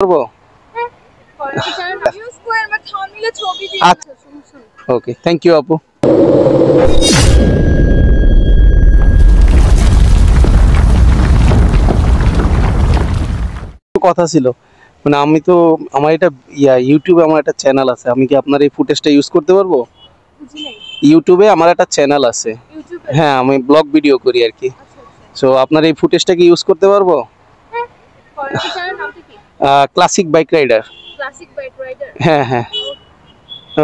করবো। ওকে, thank you আপু। কথা ছিল, মানে আমি তো আমার এটা ইউটিউবে আমার একটা চ্যানেল আছে, আমি কি আপনার এই ফুটেজটা ইউজ করতে পারবো? ইউটিউবে আমার একটা চ্যানেল আছে। হ্যাঁ, আমি ব্লগ ভিডিও করি আর কি। সো আপনার এই ফুটেজটা কি ইউজ করতে পারবো? Classic bike rider. হ্যাঁ হ্যাঁ,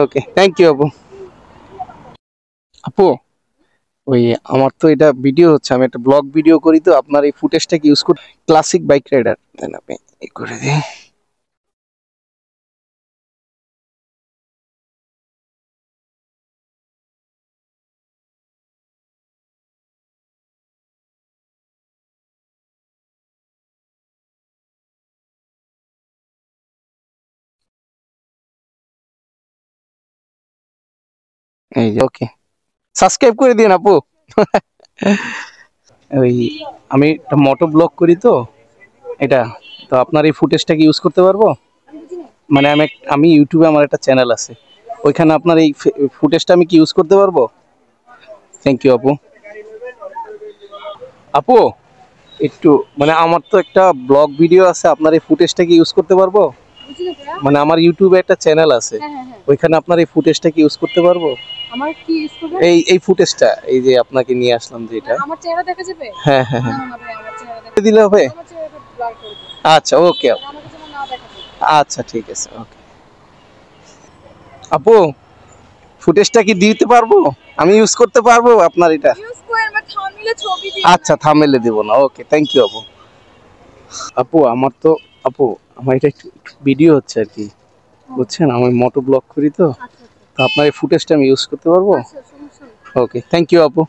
ওকে, থ্যাংক ইউ আপু। আপু, ওই আমার তো এটা ভিডিও হচ্ছে, আমি একটা ব্লগ ভিডিও করি, তো আপনার এই ফুটেজটা কি ইউজ করি? ক্লাসিক বাইক রাইডার, দেন আপনি এই করে দিন। এই যে ওকে, সাবস্ক্রাইব করে দিন আপু। ওই আমি একটা মোটো ব্লগ করি তো এটা, তো আপনার এই ফুটেজটা কি ইউজ করতে পারবো? মানে আমি ইউটিউবে আমার একটা চ্যানেল আছে, ওইখানে আপনার এই ফুটেজটা আমি কি ইউজ করতে পারবো? থ্যাংক ইউ আপু। আপু, একটু মানে আমার তো একটা ব্লগ ভিডিও আছে, আপনার এই ফুটেজটা কি ইউজ করতে পারবো? মানে আমার ইউটিউবে একটা চ্যানেল আছে, ওইখানে আপনার এই ফুটেজটা কি ইউজ করতে পারবো? আমার কি ইউজ করব? এই ফুটেজটা, এই যে আপনাকে নিয়ে আসলাম যেটা। আমার চেহারা দেখা যাবে? হ্যাঁ হ্যাঁ হ্যাঁ, না না ভাই, আমার চেহারা দেখা দিলে হবে? আমার চেহারা ব্লার করে দিন। আচ্ছা ওকে, আমাকে যেন না দেখা যায়। আচ্ছা ঠিক আছে ওকে। আপু, ফুটেজটা কি দিতে পারবো? আমি ইউজ করতে পারবো আপনার এটা? ইউজ করেন বা থাম্বনেলে ছবি দিন। আচ্ছা, থাম্বনেলে দেব না। ওকে, থ্যাংক ইউ আপু। আপু আমার তো, আপু আমার এটা একটু ভিডিও হচ্ছে আর কি, বুঝছেন, আমি মোটো ব্লগ করি তো, তো আপনার এই ফুটেজটা আমি ইউজ করতে পারবো? আচ্ছা, সমস্যা নেই। ওকে, থ্যাংক ইউ আপু।